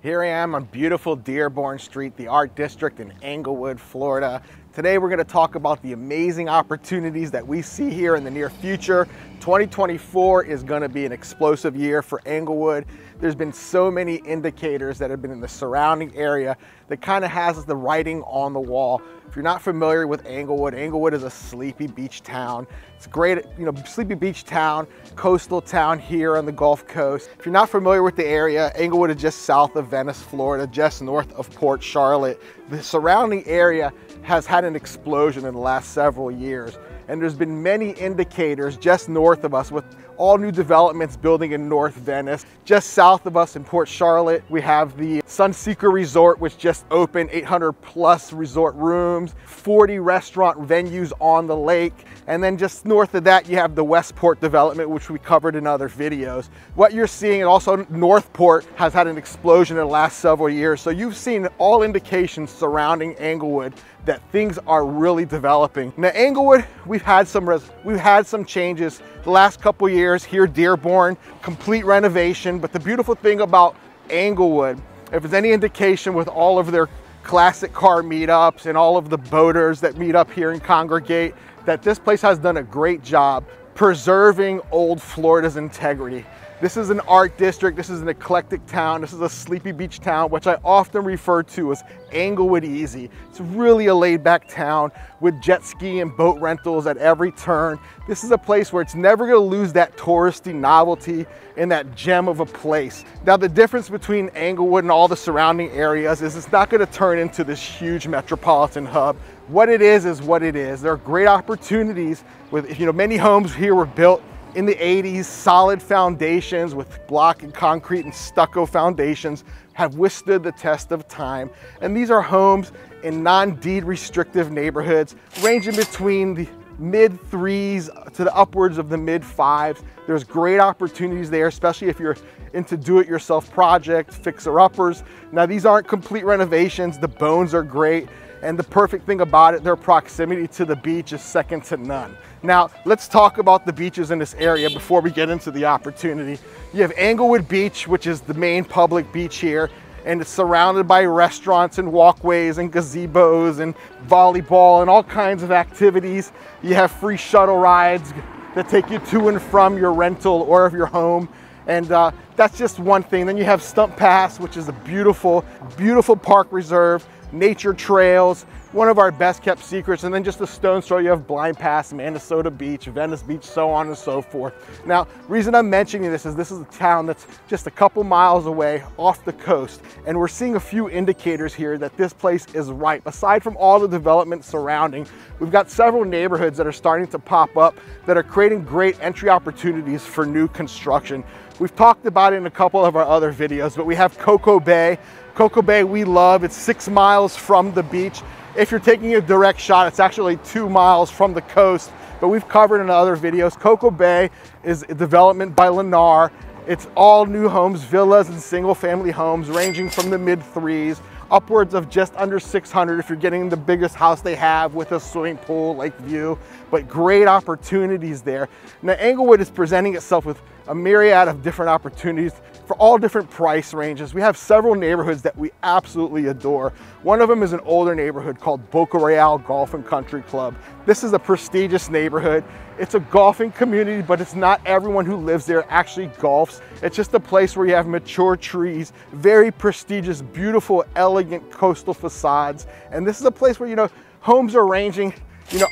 Here I am on beautiful Dearborn Street, the Art District in Englewood, Florida. Today we're going to talk about the amazing opportunities that we see here in the near future. 2024 is going to be an explosive year for Englewood. There's been so many indicators that have been in the surrounding area that kind of has the writing on the wall. If you're not familiar with Englewood, Englewood is a sleepy beach town. It's great, sleepy beach town, coastal town here on the Gulf Coast. If you're not familiar with the area, Englewood is just south of Venice, Florida, just north of Port Charlotte. The surrounding area has had an explosion in the last several years. And there's been many indicators just north of us with all new developments building in North Venice. Just south of us in Port Charlotte, we have the Sunseeker Resort, which just opened, 800 plus resort rooms, 40 restaurant venues on the lake. And then just north of that, you have the Westport development, which we covered in other videos. What you're seeing, and also Northport has had an explosion in the last several years. So you've seen all indications surrounding Englewood that things are really developing. Now Englewood, we've had some changes the last couple years here. Dearborn, complete renovation. But the beautiful thing about Englewood, if there's any indication with all of their classic car meetups and all of the boaters that meet up here and congregate, that this place has done a great job preserving old Florida's integrity. This is an art district, this is an eclectic town, this is a sleepy beach town, which I often refer to as Englewood Easy. It's really a laid-back town with jet ski and boat rentals at every turn. This is a place where it's never gonna lose that touristy novelty and that gem of a place. Now the difference between Englewood and all the surrounding areas is it's not gonna turn into this huge metropolitan hub. What it is what it is. There are great opportunities with, many homes here were built in the 80s, solid foundations with block and concrete and stucco foundations have withstood the test of time. And these are homes in non-deed restrictive neighborhoods, ranging between the mid threes to the upwards of the mid fives. There's great opportunities there, especially if you're into do-it-yourself projects, fixer-uppers. Now these aren't complete renovations, the bones are great. And the perfect thing about it, their proximity to the beach is second to none. Now, let's talk about the beaches in this area before we get into the opportunity. You have Englewood Beach, which is the main public beach here, and it's surrounded by restaurants and walkways and gazebos and volleyball and all kinds of activities. You have free shuttle rides that take you to and from your rental or of your home. And that's just one thing. Then you have Stump Pass, which is a beautiful, beautiful park reserve, nature trails, one of our best kept secrets. And then just a stone's throw, you have Blind Pass, Minnesota Beach, Venice Beach, so on and so forth. Now, reason I'm mentioning this is a town that's just a couple miles away off the coast. And we're seeing a few indicators here that this place is ripe. Aside from all the development surrounding, we've got several neighborhoods that are starting to pop up that are creating great entry opportunities for new construction. We've talked about it in a couple of our other videos, but we have Cocoa Bay. Cocoa Bay we love, it's 6 miles from the beach. If you're taking a direct shot, it's actually 2 miles from the coast, but we've covered in other videos. Cocoa Bay is a development by Lanir. It's all new homes, villas and single family homes ranging from the mid threes, upwards of just under 600 if you're getting the biggest house they have with a swimming pool, lake view, but great opportunities there. Now Englewood is presenting itself with a myriad of different opportunities for all different price ranges. We have several neighborhoods that we absolutely adore. One of them is an older neighborhood called Boca Raton Golf and Country Club. This is a prestigious neighborhood. It's a golfing community, but it's not everyone who lives there actually golfs. It's just a place where you have mature trees, very prestigious, beautiful, elegant coastal facades. And this is a place where, homes are ranging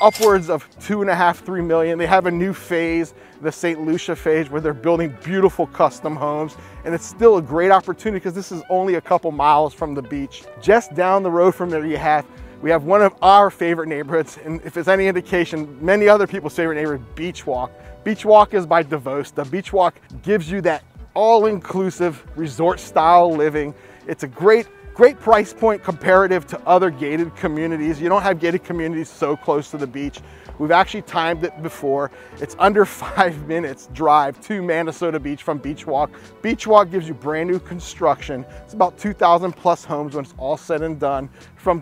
upwards of 2.5, 3 million. They have a new phase, the St. Lucia phase, where they're building beautiful custom homes. And it's still a great opportunity because this is only a couple miles from the beach. Just down the road from there, we have one of our favorite neighborhoods. And if it's any indication, many other people's favorite neighborhood, Beach Walk. Beach Walk is by Devosta. Beach Walk gives you that all-inclusive resort style living. It's a great price point comparative to other gated communities. You don't have gated communities so close to the beach. We've actually timed it before. It's under 5 minutes drive to Minnesota Beach from Beach Walk. Beach Walk gives you brand new construction. It's about 2,000 plus homes when it's all said and done, from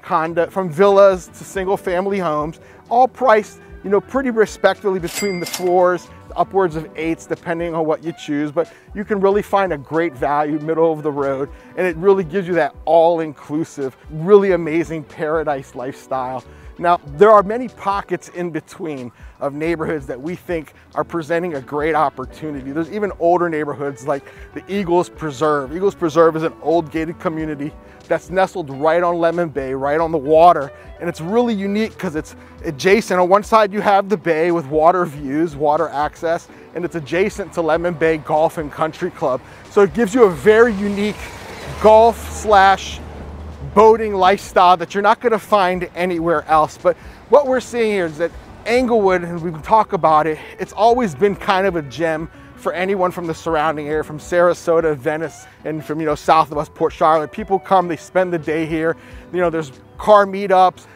villas to single family homes, all priced you know, pretty respectfully between the 4s, upwards of 8s, depending on what you choose, but you can really find a great value middle of the road, and it really gives you that all-inclusive, really amazing paradise lifestyle. Now, there are many pockets in between of neighborhoods that we think are presenting a great opportunity. There's even older neighborhoods like the Eagles Preserve. Eagles Preserve is an old gated community that's nestled right on Lemon Bay, right on the water. And it's really unique because it's adjacent. On one side you have the bay with water views, water access, and it's adjacent to Lemon Bay Golf and Country Club. So it gives you a very unique golf / boating lifestyle that you're not going to find anywhere else. But what we're seeing here is that Englewood, and we can talk about it, it's always been kind of a gem for anyone from the surrounding area, from Sarasota, Venice, and from, you know, south of us, Port Charlotte. People come, they spend the day here. You know, there's car meetups.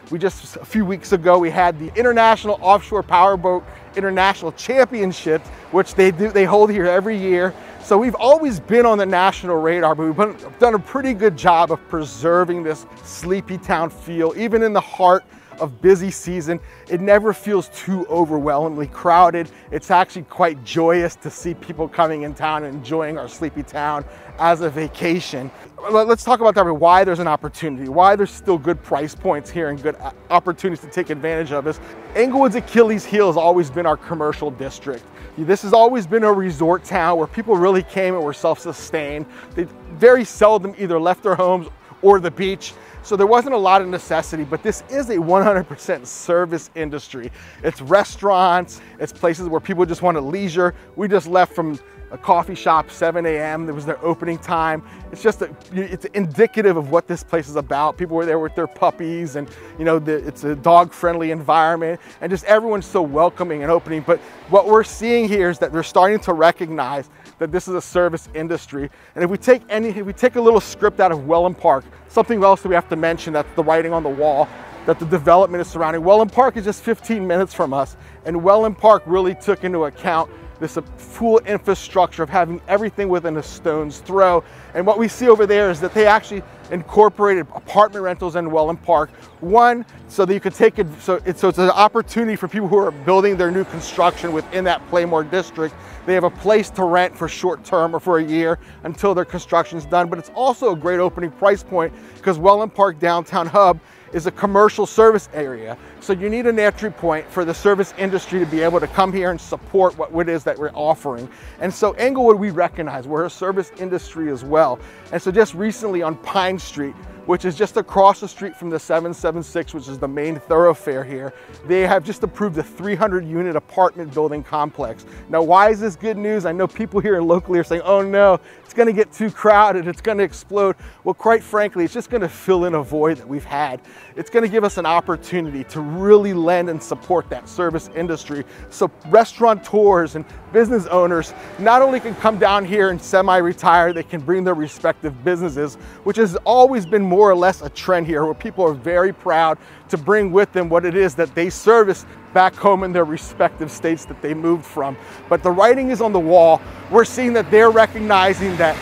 A few weeks ago, we had the International Offshore Powerboat International Championships, which they hold here every year. So we've always been on the national radar, but we've done a pretty good job of preserving this sleepy town feel. Even in the heart of busy season, it never feels too overwhelmingly crowded. It's actually quite joyous to see people coming in town and enjoying our sleepy town as a vacation. Let's talk about that, why there's an opportunity, why there's still good price points here and good opportunities to take advantage of this. Englewood's Achilles heel has always been our commercial district. This has always been a resort town where people really came and were self-sustained. They very seldom either left their homes or the beach. So there wasn't a lot of necessity, but this is a 100% service industry. It's restaurants, it's places where people just want to leisure. We just left from a coffee shop, 7 a.m. There was their opening time. It's indicative of what this place is about. People were there with their puppies, and you know, it's a dog-friendly environment, and just everyone's so welcoming and opening. But what we're seeing here is that they're starting to recognize that this is a service industry. And if we take a little script out of Welland Park, something else that we have to mention, that's the writing on the wall, that the development is surrounding. Welland Park is just 15 minutes from us, and Welland Park really took into account this full infrastructure of having everything within a stone's throw. And what we see over there is that they actually incorporated apartment rentals in Welland Park. One, so that you could take it, so it's an opportunity for people who are building their new construction within that Playmore district. They have a place to rent for short term or for a year until their construction's done. But it's also a great opening price point because Welland Park Downtown Hub is a commercial service area. So you need an entry point for the service industry to be able to come here and support what it is that we're offering. And so Englewood, we recognize we're a service industry as well. And so just recently on Pine Street, which is just across the street from the 776, which is the main thoroughfare here, they have just approved a 300-unit apartment building complex. Now, why is this good news? I know people here locally are saying, oh no, it's gonna get too crowded, it's gonna explode. Well, quite frankly, it's just gonna fill in a void that we've had. It's gonna give us an opportunity to really lend and support that service industry. So restaurateurs and business owners not only can come down here and semi-retire, they can bring their respective businesses, which has always been more or less a trend here, where people are very proud to bring with them what it is that they service back home in their respective states that they moved from. But the writing is on the wall. We're seeing that they're recognizing that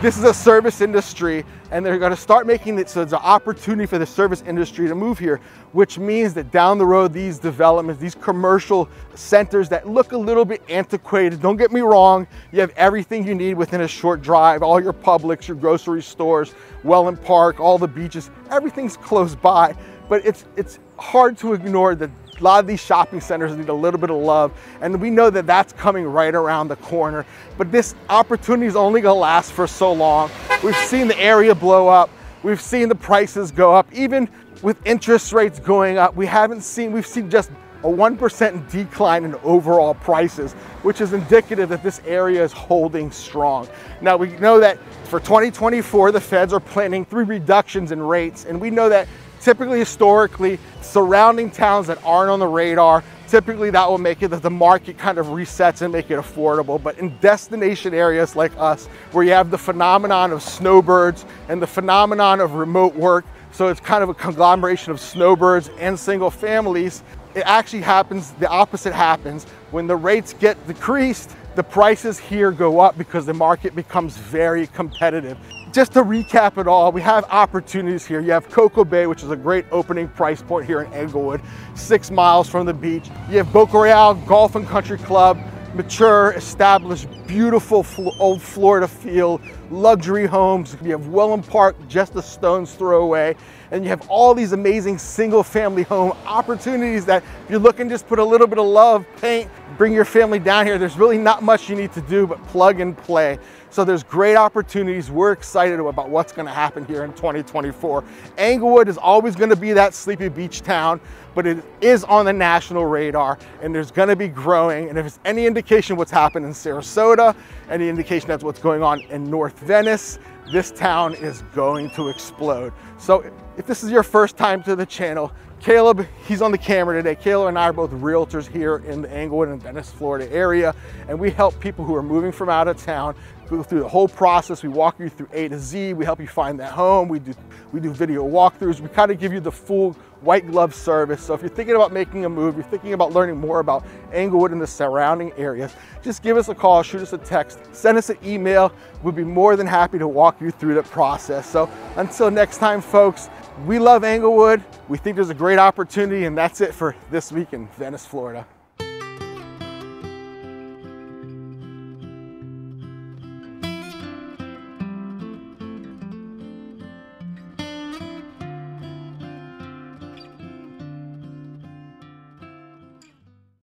this is a service industry, and they're going to start making it so there's an opportunity for the service industry to move here, which means that down the road, these developments, these commercial centers that look a little bit antiquated, don't get me wrong, you have everything you need within a short drive, all your Publix, your grocery stores, Welland Park, all the beaches, everything's close by. But it's hard to ignore that a lot of these shopping centers need a little bit of love, and we know that that's coming right around the corner. But this opportunity is only gonna last for so long. We've seen the area blow up. We've seen the prices go up. Even with interest rates going up, we've seen just a 1% decline in overall prices, which is indicative that this area is holding strong. Now, we know that for 2024, the feds are planning 3 reductions in rates, and we know that typically, historically, surrounding towns that aren't on the radar, typically that will make it that the market kind of resets and make it affordable. But in destination areas like us, where you have the phenomenon of snowbirds and the phenomenon of remote work, so it's kind of a conglomeration of snowbirds and single families, it actually happens, the opposite happens. When the rates get decreased, the prices here go up because the market becomes very competitive. just to recap it all, we have opportunities here. You have Cocoa Bay, which is a great opening price point here in Englewood, 6 miles from the beach. You have Boca Real Golf and Country Club, mature, established, beautiful old Florida feel, luxury homes. You have Willem Park just a stone's throw away. And you have all these amazing single family home opportunities that if you're looking, just put a little bit of love, paint, bring your family down here. There's really not much you need to do but plug and play. So there's great opportunities. We're excited about what's gonna happen here in 2024. Englewood is always gonna be that sleepy beach town, but it is on the national radar and there's gonna be growing. And if it's any indication what's happened in Sarasota, any indication that's what's going on in North Venice, this town is going to explode. So if this is your first time to the channel, Caleb, he's on the camera today. Caleb and I are both realtors here in the Englewood and Venice, Florida area, and we help people who are moving from out of town go through the whole process. We walk you through A to Z. We help you find that home. We do video walkthroughs. We kind of give you the full white glove service. So if you're thinking about making a move, you're thinking about learning more about Englewood and the surrounding areas, just give us a call, shoot us a text, send us an email. We'd be more than happy to walk you through the process. So until next time, folks, we love Englewood. We think there's a great opportunity, and that's it for this week in Venice, Florida.